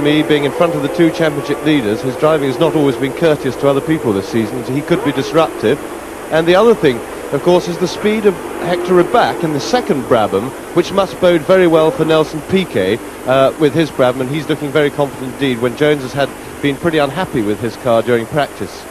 Me being in front of the two championship leaders, his driving has not always been courteous to other people this season, so he could be disruptive. And the other thing, of course, is the speed of Hector Rabac in the second Brabham, which must bode very well for Nelson Piquet with his Brabham, and he's looking very confident indeed when Jones has been pretty unhappy with his car during practice.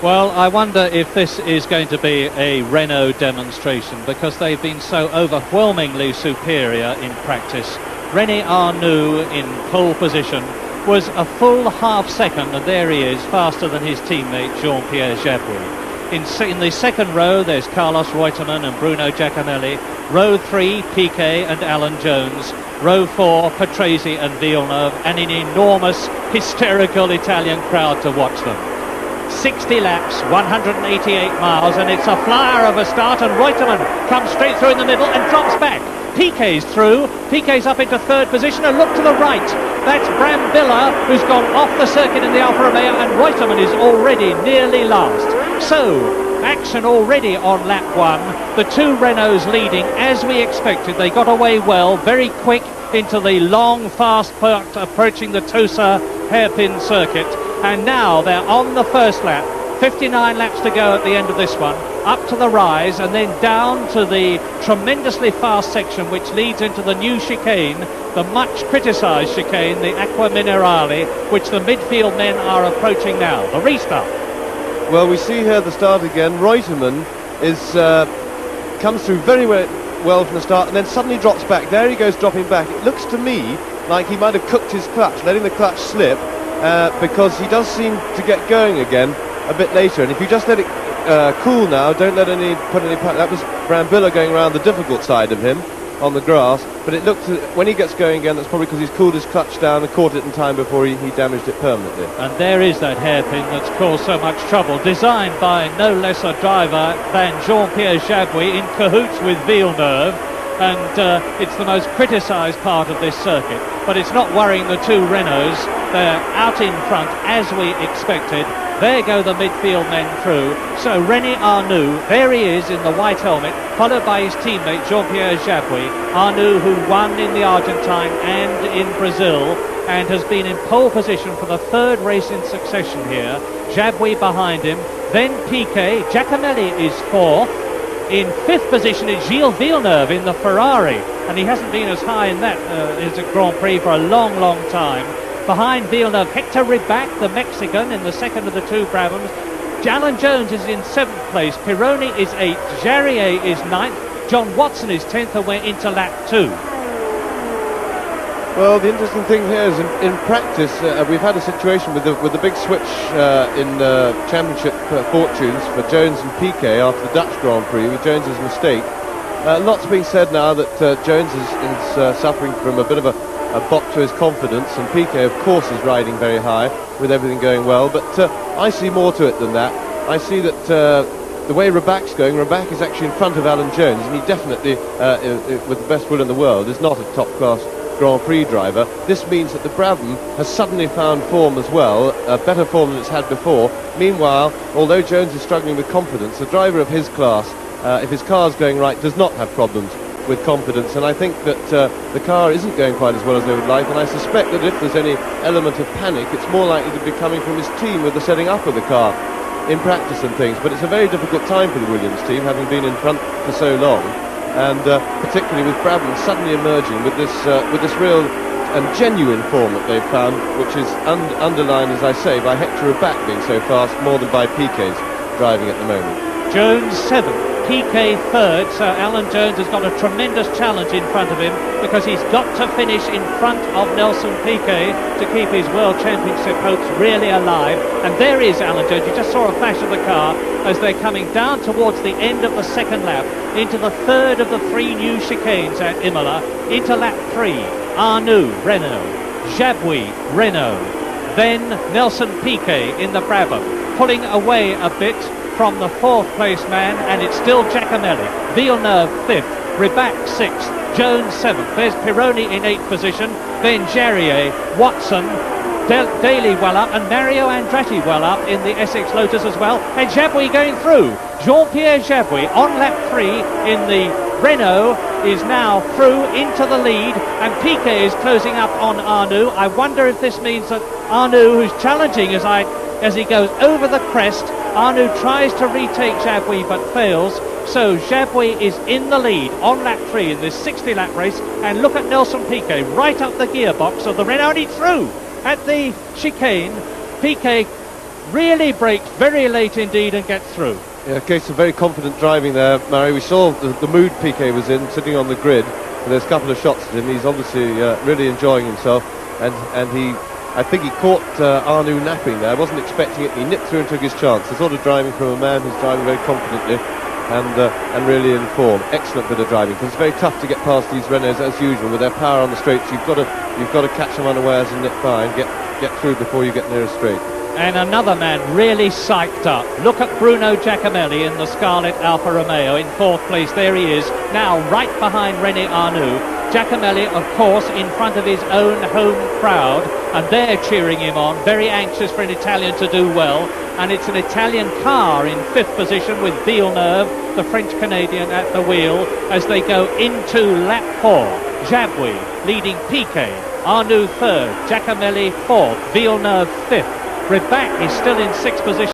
Well, I wonder if this is going to be a Renault demonstration, because they've been so overwhelmingly superior in practice. René Arnoux in pole position was a full half second, and there he is, faster than his teammate Jean-Pierre Jabouille. In the second row, there's Carlos Reutemann and Bruno Giacomelli. Row 3, Piquet and Alan Jones. Row 4, Patrese and Villeneuve, and an enormous, hysterical Italian crowd to watch them. 60 laps, 188 miles, and it's a flyer of a start, and Reutemann comes straight through in the middle and drops back. Piquet's through, Piquet's up into third position, and look to the right, that's Brambilla, who's gone off the circuit in the Alfa Romeo, and Reutemann is already nearly last. So, action already on lap 1, the two Renaults leading as we expected. They got away well, very quick into the long, fast part approaching the Tosa hairpin circuit, and now they're on the first lap. 59 laps to go at the end of this one, up to the rise and then down to the tremendously fast section which leads into the new chicane, the much criticised chicane, the Acqua Minerale, which the midfield men are approaching now. The restart. Well, we see here the start again. Reutemann comes through very well from the start and then suddenly drops back. There he goes, dropping back. It looks to me like he might have cooked his clutch, letting the clutch slip, because he does seem to get going again a bit later, and if you just let it cool now, don't let put any that was Brambilla going around the difficult side of him on the grass, but it looked when he gets going again, that's probably because he's cooled his clutch down and caught it in time before he damaged it permanently. And there is that hairpin that's caused so much trouble, designed by no less a driver than Jean-Pierre Jabouille in cahoots with Villeneuve, and it's the most criticised part of this circuit, but it's not worrying the two Renaults. They're out in front as we expected. There go the midfield men through. So René Arnoux, there he is in the white helmet, followed by his teammate Jean-Pierre Jabouille. Arnoux, who won in the Argentine and in Brazil, and has been in pole position for the third race in succession here. Jabouille behind him, then Piquet. Giacomelli is fourth. In fifth position is Gilles Villeneuve in the Ferrari, and he hasn't been as high in that as a Grand Prix for a long, long time. Behind Villeneuve, Hector Rabac, the Mexican, in the second of the two Brabhams. Alan Jones is in 7th place, Pironi is 8th, Jarier is 9th, John Watson is 10th, and we're into lap 2. Well, the interesting thing here is in practice, we've had a situation with the big switch in championship fortunes for Jones and Piquet after the Dutch Grand Prix with Jones's mistake. Lots being said now that Jones is suffering from a bit of a bot to his confidence, and Piquet of course is riding very high with everything going well, but I see more to it than that. I see that the way Rabac's going, Rabac is actually in front of Alan Jones, and he definitely, with the best will in the world, is not a top-class Grand Prix driver. This means that the Brabham has suddenly found form as well, a better form than it's had before. Meanwhile, although Jones is struggling with confidence, a driver of his class, if his car's going right, does not have problems with confidence, and I think that the car isn't going quite as well as they would like, and I suspect that if there's any element of panic, it's more likely to be coming from his team with the setting up of the car in practice and things. But it's a very difficult time for the Williams team, having been in front for so long, and particularly with Brabham suddenly emerging with this real and genuine form that they've found, which is underlined, as I say, by Hector Rabac being so fast, more than by Piquet's driving at the moment. Jones 7th, Piquet 3rd, so Alan Jones has got a tremendous challenge in front of him, because he's got to finish in front of Nelson Piquet to keep his World Championship hopes really alive. And there is Alan Jones. You just saw a flash of the car as they're coming down towards the end of the second lap, into the third of the 3 new chicanes at Imola, into lap 3. Arnoux, Renault, Jabouille, Renault, then Nelson Piquet in the Brabham, pulling away a bit from the 4th place man, and it's still Giacomelli. Villeneuve 5th, Rabac 6th, Jones 7th. There's Pironi in 8th position, then Jarier, Watson, Daly well up, and Mario Andretti well up in the Essex Lotus as well, and Jabouille going through. Jean-Pierre Jabouille on lap 3 in the Renault, is now through into the lead, and Piquet is closing up on Arnoux. I wonder if this means that Arnoux, who's challenging as he goes over the crest, Arnoux tries to retake Jabouille but fails. So Jabouille is in the lead on lap 3 in this 60-lap race, and look at Nelson Piquet right up the gearbox of the Renault, and he through at the chicane. Piquet really braked very late indeed and gets through. Yeah, case of very confident driving there, Murray. We saw the mood Piquet was in, sitting on the grid, and there's a couple of shots at him. He's obviously really enjoying himself, and I think he caught Arnoux napping there. I wasn't expecting it. He nipped through and took his chance. The sort of driving from a man who's driving very confidently and really in form. Excellent bit of driving, because it's very tough to get past these Renaults as usual with their power on the straights. You've got to catch them unawares and nip by and get through before you get near a straight. And another man really psyched up. Look at Bruno Giacomelli in the Scarlet Alfa Romeo in 4th place. There he is, now right behind René Arnoux. Giacomelli, of course, in front of his own home crowd, and they're cheering him on, very anxious for an Italian to do well. And it's an Italian car in 5th position with Villeneuve, the French-Canadian, at the wheel as they go into lap 4. Jabouille leading Piquet, Arnoux 3rd, Giacomelli 4th, Villeneuve 5th. Ribac is still in 6th position.